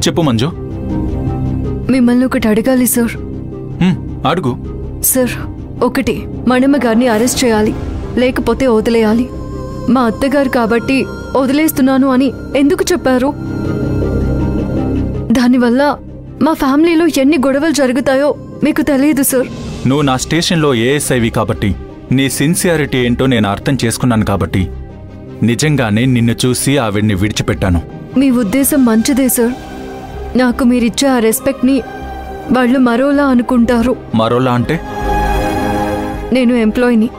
చెప్పు మంజు. మిమ్మల్ని ఒకటి అడగాలి సార్. అడుగు. సార్, ఒకటి, మణిమ గారిని అరెస్ట్ చేయాలి, లేకపోతే వదిలేయాలి. మా అత్తగారు కాబట్టి వదిలేస్తున్నాను అని ఎందుకు చెప్పారు? దానివల్ల మా ఫ్యామిలీలో ఎన్ని గొడవలు జరుగుతాయో మీకు తెలియదు సార్. నువ్వు నా స్టేషన్లో ఏఎస్ఐవి కాబట్టి, నీ సిన్సియారిటీ ఏంటో నేను అర్థం చేసుకున్నాను కాబట్టి నిజంగానే నిన్ను చూసి ఆవిడ్ని విడిచిపెట్టాను. మీ ఉద్దేశం మంచిదే సార్. నాకు మీరిచ్చే ఆ రెస్పెక్ట్ని వాళ్ళు మరోలా అనుకుంటారు. మరోలా అంటే? నేను ఎంప్లాయీని,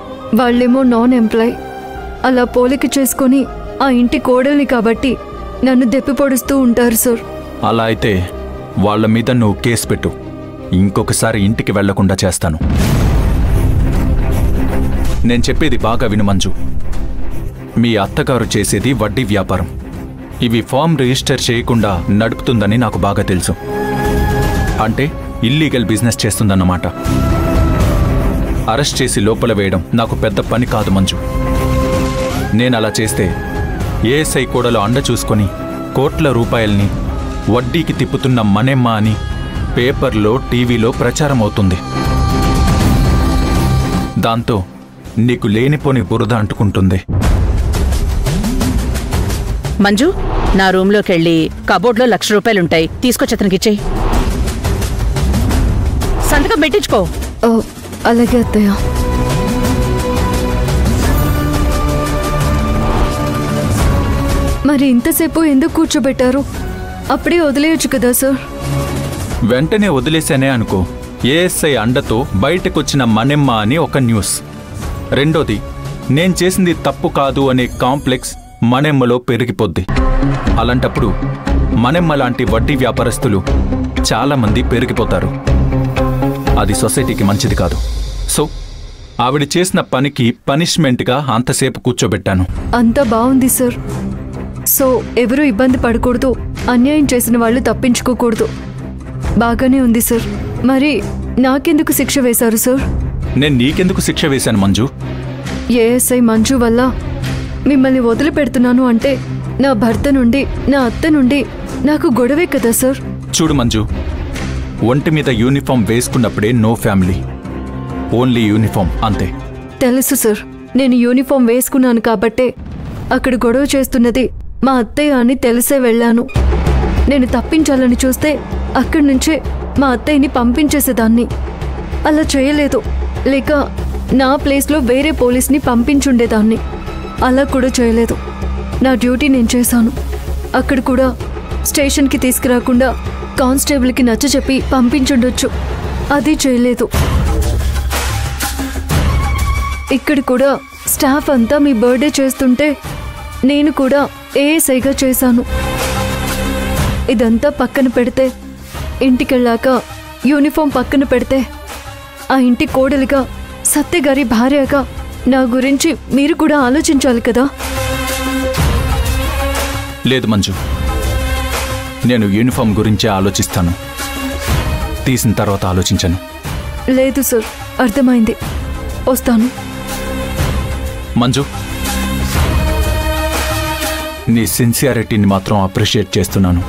వాళ్ళేమో నాన్ ఎంప్లాయ్. అలా పోలిక చేసుకొని ఆ ఇంటి కోడల్ని కాబట్టి నన్ను దెప్పి పొడుస్తూ ఉంటారు సార్. అలా అయితే వాళ్ళ మీద నువ్వు కేసు పెట్టు. ఇంకొకసారి ఇంటికి వెళ్లకుండా చేస్తాను. నేను చెప్పేది బాగా విను మంజు. మీ అత్తగారు చేసేది వడ్డీ వ్యాపారం. ఇవి ఫామ్ రిజిస్టర్ చేయకుండా నడుపుతుందని నాకు బాగా తెలుసు. అంటే ఇల్లీగల్ బిజినెస్ చేస్తుందన్నమాట. అరెస్ట్ చేసి లోపల వేయడం నాకు పెద్ద పని కాదు మంజు. నేనలా చేస్తే ఏఎస్ఐ కోడలో అండ చూసుకొని కోట్ల రూపాయల్ని వడ్డీకి తిప్పుతున్న మణెమ్మ అని పేపర్లో, టీవీలో ప్రచారం అవుతుంది. దాంతో నీకు లేనిపోని బురద అంటుకుంటుంది. మంజు, నా రూంలోకి వెళ్ళి కబోర్డ్లో 1,00,000 రూపాయలుంటాయి, తీసుకొచ్చి అతనికిచ్చేయి. సంతకం పెట్టించుకో. అలాగే అత్తయ్య. మరి ఇంతసేపు ఎందుకు కూర్చోబెట్టారు? అప్పుడే వదిలేయచ్చు కదా సార్. వెంటనే వదిలేశానే అనుకో, ఏఎస్ఐ అండతో బయటకొచ్చిన మణెమ్మ అని ఒక న్యూస్. రెండోది, నేను చేసింది తప్పు కాదు అనే కాంప్లెక్స్ మణెమ్మలో పెరిగిపోద్ది. అలాంటప్పుడు మణెమ్మ లాంటి వడ్డీ వ్యాపారస్తులు చాలామంది పెరిగిపోతారు. అది సొసైటీకి మంచిది కాదు. సో ఆవిడ చేసిన పనికి పనిష్మెంట్గా అంతసేపు కూర్చోబెట్టాను. అంతా బాగుంది సార్. సో ఎవరూ ఇబ్బంది పడకూడదు, అన్యాయం చేసిన వాళ్ళు తప్పించుకోకూడదు. బాగానే ఉంది సార్. మరి నాకెందుకు శిక్ష వేశారు సార్? నేను నీకెందుకు శిక్ష వేశాను మంజు? ఏఎస్ఐ మంజు వల్ల మిమ్మల్ని వదిలిపెడుతున్నాను అంటే నా భర్త నుండి, నా అత్త నుండి నాకు గొడవే కదా సార్. చూడు మంజు, ఒంటి మీద యూనిఫామ్ వేసుకున్నప్పుడే నో ఫ్యామిలీ, ఓన్లీ యూనిఫామ్, అంతే. తెలుసు సార్. నేను యూనిఫామ్ వేసుకున్నాను కాబట్టే అక్కడ గొడవ చేస్తున్నది మా అత్తయ్య అని తెలిసే వెళ్ళాను. నేను తప్పించాలని చూస్తే అక్కడి నుంచే మా అత్తయ్యని పంపించేసేదాన్ని. అలా చేయలేదు. లేక నా ప్లేస్లో వేరే పోలీస్ని పంపించుండేదాన్ని. అలా కూడా చేయలేదు. నా డ్యూటీ నేను చేశాను. అక్కడ కూడా స్టేషన్కి తీసుకురాకుండా కానిస్టేబుల్కి నచ్చచెప్పి పంపించుండొచ్చు. అది చేయలేదు. ఇక్కడ కూడా స్టాఫ్ అంతా మీ బర్త్డే చేస్తుంటే నేను కూడా ఏఎస్ఐగా చేశాను. ఇదంతా పక్కన పెడితే, ఇంటికెళ్ళాక యూనిఫామ్ పక్కన పెడితే, ఆ ఇంటి కోడలిగా, సత్యగారి భార్యగా నా గురించి మీరు కూడా ఆలోచించాలి కదా. లేదు మంజు, నేను యూనిఫామ్ గురించే ఆలోచిస్తాను. తీసిన తర్వాత ఆలోచించను. లేదు సార్, అర్థమైంది. వస్తాను. మంజు, నీ సిన్సియారిటీని మాత్రం అప్రిషియేట్ చేస్తున్నాను.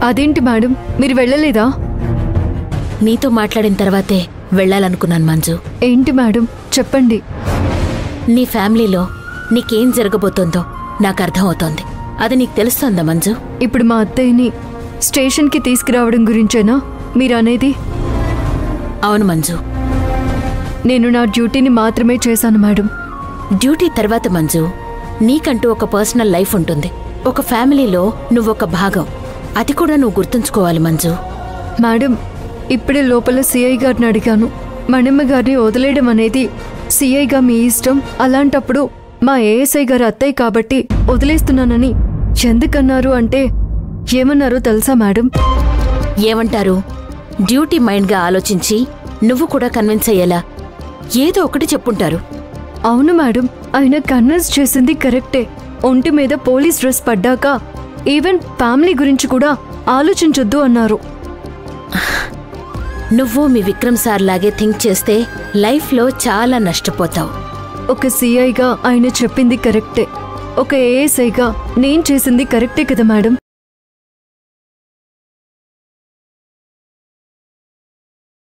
అదేంటి మేడం, మీరు వెళ్ళలేదా? నీతో మాట్లాడిన తర్వాతే వెళ్ళాలనుకున్నాను మంజు. ఏంటి మేడం, చెప్పండి. నీ ఫ్యామిలీలో నీకేం జరగబోతోందో నాకు అర్థమవుతోంది. అది నీకు తెలుస్తోందా మంజు? ఇప్పుడు మా అత్తయ్యని స్టేషన్కి తీసుకురావడం గురించేనా మీరు అనేది? అవును మంజు. నేను నా డ్యూటీని మాత్రమే చేశాను మేడం. డ్యూటీ తర్వాత మంజు, నీకంటూ ఒక పర్సనల్ లైఫ్ ఉంటుంది. ఒక ఫ్యామిలీలో నువ్వొక భాగం. అది కూడా నువ్వు గుర్తుంచుకోవాలి మంజు. మేడం, ఇప్పుడే లోపల సిఐ గారిని అడిగాను. మణిమ్మ గారిని వదిలేయడం అనేది సిఐగా మీ ఇష్టం. అలాంటప్పుడు మా ఏఎస్ఐ గారు అత్తయ్య కాబట్టి వదిలేస్తున్నానని ఎందుకన్నారు అంటే ఏమన్నారో తెలుసా మేడం? ఏమంటారు? డ్యూటీ మైండ్గా ఆలోచించి నువ్వు కూడా కన్విన్స్ అయ్యేలా ఏదో ఒకటి చెప్పుంటారు. అవును మేడం, ఆయన కన్విన్స్ చేసింది కరెక్టే. ఒంటి మీద పోలీస్ డ్రెస్ పడ్డాక ఈవెన్ ఫ్యామిలీ గురించి కూడా ఆలోచించొద్దు అన్నారు. నువ్వు మీ విక్రమ్ సార్ లాగే థింక్ చేస్తే లైఫ్లో చాలా నష్టపోతావు. ఒక సిఐగా ఆయన చెప్పింది కరెక్టే, ఒక ఏఎస్ఐగా నేను చేసింది కరెక్టే కదా మేడం.